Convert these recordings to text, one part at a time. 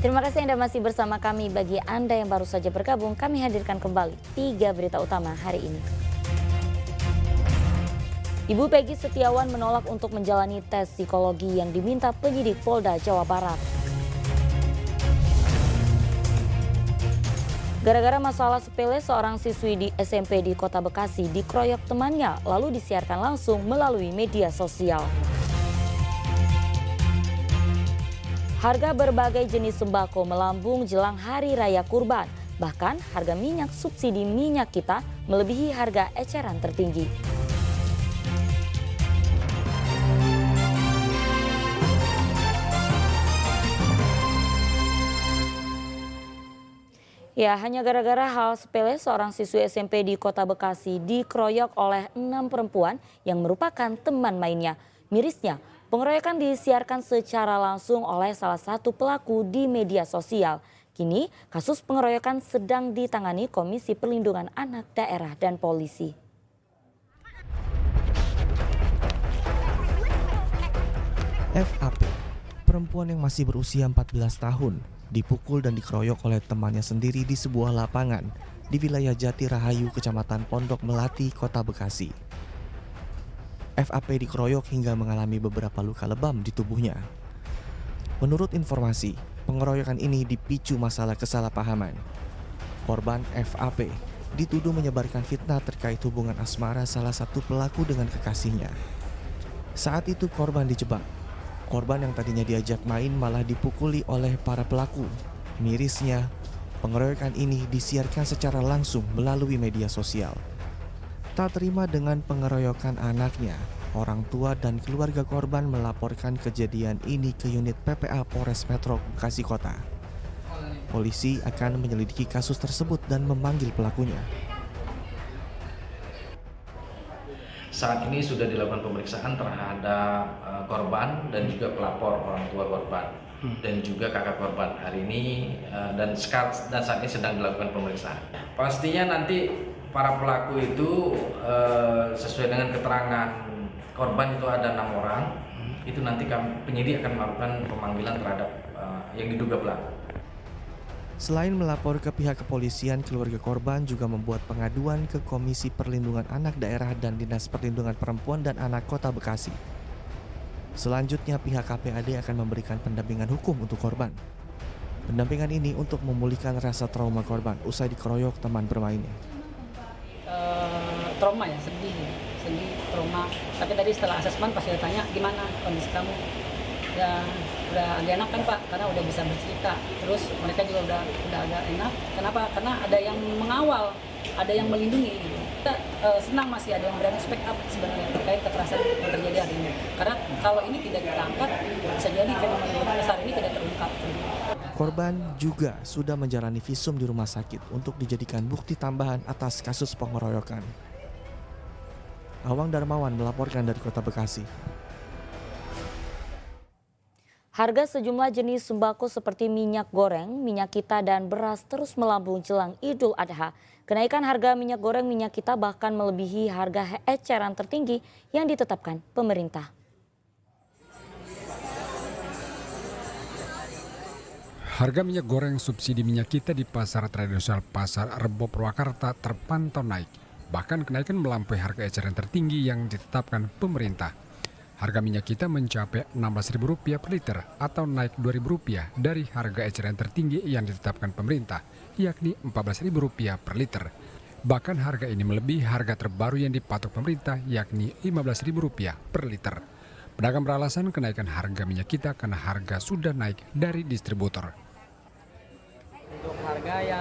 Terima kasih Anda masih bersama kami. Bagi Anda yang baru saja bergabung, kami hadirkan kembali 3 berita utama hari ini. Ibu Peggy Setiawan menolak untuk menjalani tes psikologi yang diminta penyidik Polda Jawa Barat. Gara-gara masalah sepele, seorang siswi di SMP di Kota Bekasi dikeroyok temannya lalu disiarkan langsung melalui media sosial. Harga berbagai jenis sembako melambung jelang Hari Raya Kurban. Bahkan harga minyak subsidi minyak kita melebihi harga eceran tertinggi. Ya, hanya gara-gara hal sepele seorang siswi SMP di Kota Bekasi dikeroyok oleh 6 perempuan yang merupakan teman mainnya. Mirisnya, pengeroyokan disiarkan secara langsung oleh salah satu pelaku di media sosial. Kini, kasus pengeroyokan sedang ditangani Komisi Perlindungan Anak Daerah dan Polisi. FAP, perempuan yang masih berusia 14 tahun, dipukul dan dikeroyok oleh temannya sendiri di sebuah lapangan di wilayah Jati Rahayu, Kecamatan Pondok Melati, Kota Bekasi. FAP dikeroyok hingga mengalami beberapa luka lebam di tubuhnya. Menurut informasi, pengeroyokan ini dipicu masalah kesalahpahaman. Korban FAP dituduh menyebarkan fitnah terkait hubungan asmara salah satu pelaku dengan kekasihnya. Saat itu korban dijebak. Korban yang tadinya diajak main malah dipukuli oleh para pelaku. Mirisnya, pengeroyokan ini disiarkan secara langsung melalui media sosial. Tak terima dengan pengeroyokan anaknya, orang tua dan keluarga korban melaporkan kejadian ini ke unit PPA Polres Metro Bekasi Kota. Polisi akan menyelidiki kasus tersebut dan memanggil pelakunya. Saat ini sudah dilakukan pemeriksaan terhadap korban dan juga pelapor orang tua korban dan juga kakak korban hari ini dan saat ini sedang dilakukan pemeriksaan. Pastinya nanti para pelaku itu sesuai dengan keterangan korban itu ada 6 orang. Itu nanti penyidik akan melakukan pemanggilan terhadap yang diduga pelaku. Selain melapor ke pihak kepolisian, keluarga korban juga membuat pengaduan ke Komisi Perlindungan Anak Daerah dan Dinas Perlindungan Perempuan dan Anak Kota Bekasi. Selanjutnya pihak KPAD akan memberikan pendampingan hukum untuk korban. Pendampingan ini untuk memulihkan rasa trauma korban usai dikeroyok teman bermainnya. Trauma ya, sedih, trauma. Tapi tadi setelah asesmen pasti ditanya gimana kondisi kamu. Ya udah agak enak kan Pak, karena udah bisa bercerita. Terus mereka juga udah agak enak. Kenapa? Karena ada yang mengawal, ada yang melindungi. Kita senang masih ada yang berani speak up sebenarnya terkait kekerasan yang terjadi hari ini. Karena kalau ini tidak kita angkat, bisa jadi fenomena besar ini tidak terungkap. Korban juga sudah menjalani visum di rumah sakit untuk dijadikan bukti tambahan atas kasus pengeroyokan. Awang Darmawan melaporkan dari Kota Bekasi. Harga sejumlah jenis sembako seperti minyak goreng, minyak kita dan beras terus melambung jelang Idul Adha. Kenaikan harga minyak goreng minyak kita bahkan melebihi harga eceran tertinggi yang ditetapkan pemerintah. Harga minyak goreng subsidi minyak kita di pasar tradisional Pasar Rebo Purwakarta terpantau naik. Bahkan kenaikan melampaui harga eceran tertinggi yang ditetapkan pemerintah. Harga minyak kita mencapai Rp16.000 per liter atau naik Rp2.000 dari harga eceran tertinggi yang ditetapkan pemerintah, yakni Rp14.000 per liter. Bahkan harga ini melebihi harga terbaru yang dipatok pemerintah, yakni Rp15.000 per liter. Pedagang beralasan kenaikan harga minyak kita karena harga sudah naik dari distributor. Untuk harga ya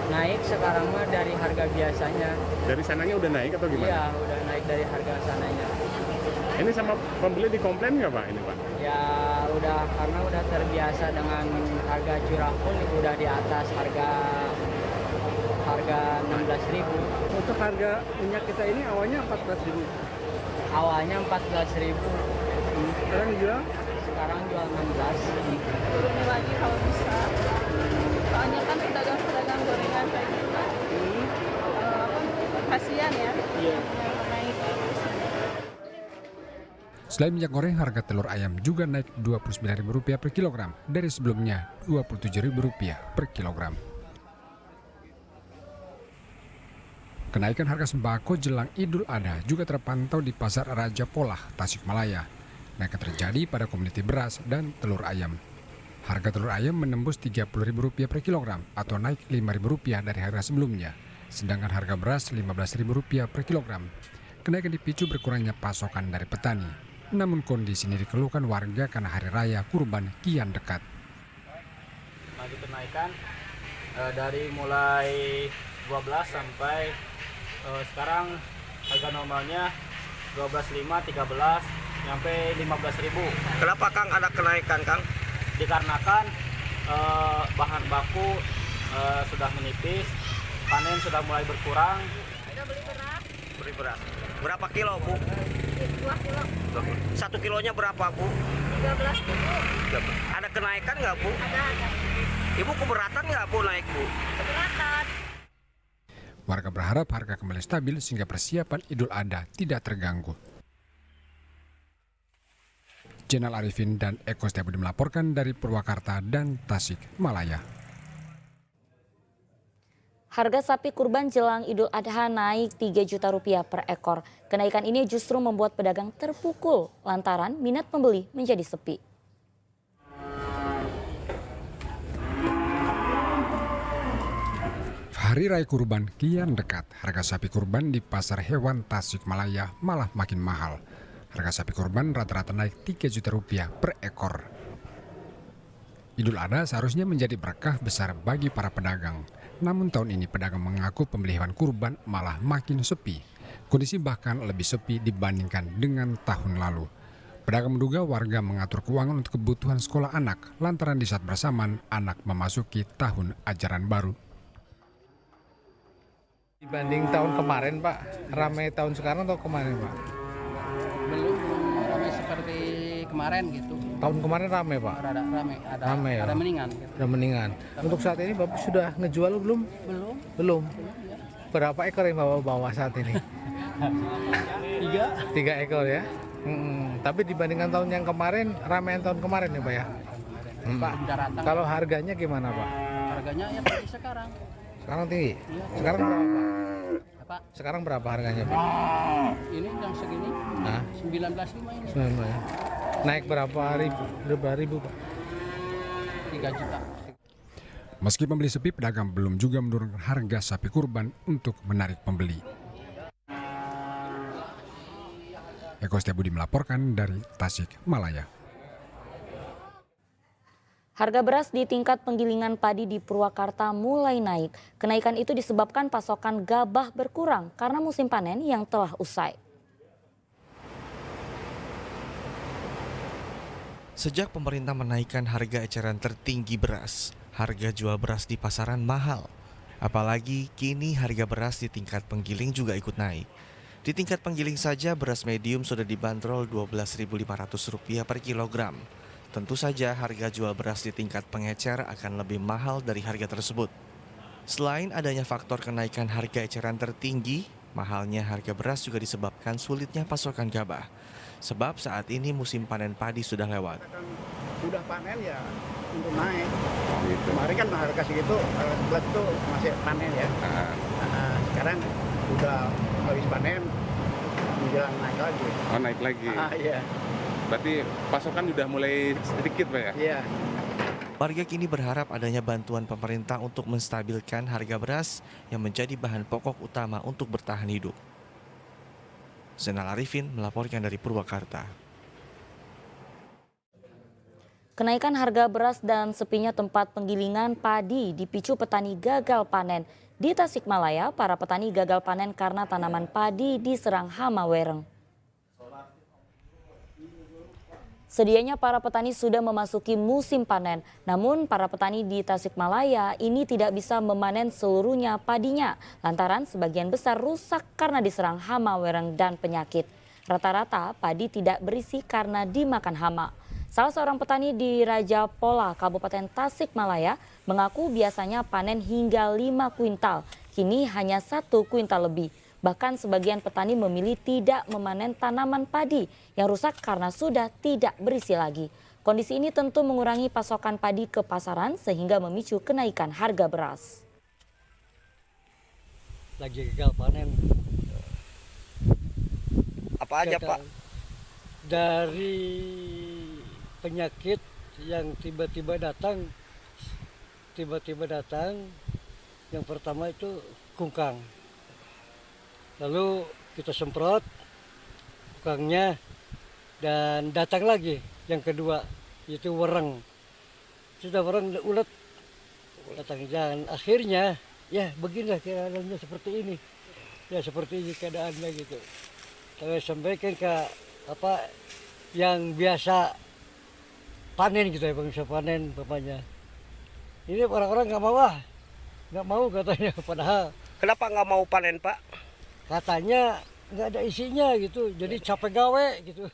naik sekarang mah dari harga biasanya. Dari sananya udah naik atau gimana? Iya, udah naik dari harga sananya. Ini sama pembeli dikomplain nggak Pak ini Pak? Ya udah, karena udah terbiasa dengan harga curah pun udah di atas harga 16.000. Untuk harga minyak kita ini awalnya 14.000. Awalnya 14.000. Sekarang jual? Sekarang jual 16. Turunin lagi kalau bisa. Soalnya kan pedagang-pedagang gorengan kayak gitu. Kasihan ya. Iya. Naik. Selain minyak goreng, harga telur ayam juga naik Rp29.000 per kilogram dari sebelumnya Rp27.000 per kilogram. Kenaikan harga sembako jelang Idul Adha juga terpantau di Pasar Raja Polah, Tasikmalaya. Naiknya terjadi pada komoditi beras dan telur ayam. Harga telur ayam menembus Rp30.000 per kilogram atau naik Rp5.000 dari harga sebelumnya. Sedangkan harga beras Rp15.000 per kilogram. Kenaikan dipicu berkurangnya pasokan dari petani. Namun kondisi ini dikeluhkan warga karena hari raya kurban kian dekat. Lagi kenaikan dari mulai 12 sampai sekarang harga normalnya 12.500, 13 sampai 15.000. Kenapa Kang ada kenaikan Kang? Dikarenakan bahan baku sudah menipis, panen sudah mulai berkurang. Beli beras. Berapa kilo Bu? 2 kilo. 1 kilonya berapa Bu? 13.000. Ada kenaikan nggak Bu? Ada. Ibu keberatan nggak Bu naik Bu? Keberatan. Warga berharap harga kembali stabil sehingga persiapan Idul Adha tidak terganggu. Jenal Arifin dan Eko Setiabudi melaporkan dari Purwakarta dan Tasikmalaya. Harga sapi kurban jelang Idul Adha naik Rp3 juta per ekor. Kenaikan ini justru membuat pedagang terpukul lantaran minat pembeli menjadi sepi. Hari Raya Kurban kian dekat. Harga sapi kurban di Pasar Hewan Tasikmalaya malah makin mahal. Harga sapi kurban rata-rata naik Rp3 juta per ekor. Idul Adha seharusnya menjadi berkah besar bagi para pedagang. Namun tahun ini pedagang mengaku pembeli hewan kurban malah makin sepi. Kondisi bahkan lebih sepi dibandingkan dengan tahun lalu. Pedagang menduga warga mengatur keuangan untuk kebutuhan sekolah anak lantaran di saat bersamaan anak memasuki tahun ajaran baru. Dibanding tahun kemarin Pak, ramai tahun sekarang atau kemarin Pak? Belum ramai seperti kemarin gitu. Tahun kemarin ramai Pak? Rada ramai, Ramai ya? ada mendingan. Gitu. Udah mendingan. Untuk saat ini Bapak sudah ngejual belum? Belum. Belum. Berapa ekor yang Bapak bawa saat ini? 3 ekor ya? Tapi dibandingkan tahun yang kemarin, ramaian tahun kemarin ya Pak ya? Pak, daratan. Kalau harganya gimana Pak? Harganya ya seperti sekarang. Sekarang tinggi? Sekarang berapa Pak? Apa? Sekarang berapa harganya Pak? Ini yang segini Hah? 19.500 ini. 19 ya. Naik berapa ribu Pak? 3 juta. Meski pembeli sepi, pedagang belum juga menurunkan harga sapi kurban untuk menarik pembeli. Eko Setiabudi melaporkan dari Tasikmalaya. Harga beras di tingkat penggilingan padi di Purwakarta mulai naik. Kenaikan itu disebabkan pasokan gabah berkurang karena musim panen yang telah usai. Sejak pemerintah menaikkan harga eceran tertinggi beras, harga jual beras di pasaran mahal. Apalagi kini harga beras di tingkat penggiling juga ikut naik. Di tingkat penggiling saja beras medium sudah dibanderol Rp12.500 per kilogram. Tentu saja harga jual beras di tingkat pengecer akan lebih mahal dari harga tersebut. Selain adanya faktor kenaikan harga eceran tertinggi, mahalnya harga beras juga disebabkan sulitnya pasokan gabah. Sebab saat ini musim panen padi sudah lewat. Udah panen ya untuk naik. Kemarin kan harga segitu, beras itu masih panen ya. Sekarang udah habis panen, menjelang naik lagi. Oh, naik lagi. Iya. Berarti pasokan udah mulai sedikit Pak ya? Iya. Warga kini berharap adanya bantuan pemerintah untuk menstabilkan harga beras yang menjadi bahan pokok utama untuk bertahan hidup. Jenal Arifin melaporkan dari Purwakarta. Kenaikan harga beras dan sepinya tempat penggilingan padi dipicu petani gagal panen. Di Tasikmalaya, para petani gagal panen karena tanaman padi diserang hama wereng. Sedianya para petani sudah memasuki musim panen, namun para petani di Tasikmalaya ini tidak bisa memanen seluruhnya padinya lantaran sebagian besar rusak karena diserang hama wereng dan penyakit. Rata-rata padi tidak berisi karena dimakan hama. Salah seorang petani di Raja Polah, Kabupaten Tasikmalaya mengaku biasanya panen hingga 5 kuintal, kini hanya 1 kuintal lebih. Bahkan sebagian petani memilih tidak memanen tanaman padi yang rusak karena sudah tidak berisi lagi. Kondisi ini tentu mengurangi pasokan padi ke pasaran sehingga memicu kenaikan harga beras. Lagi gagal panen. Apa aja Pak? Dari penyakit yang tiba-tiba datang. Yang pertama itu kungkang. Lalu kita semprot kungkangnya dan datang lagi yang kedua itu wereng. Sudah wereng ulet datang dan akhirnya ya beginilah keadaannya seperti ini. Ya seperti ini keadaannya gitu. Saya sampaikan ke yang biasa panen gitu ya, bangsa panen bapaknya. Ini orang-orang nggak mau katanya, padahal. Kenapa nggak mau panen Pak? Katanya nggak ada isinya gitu, jadi capek gawe gitu.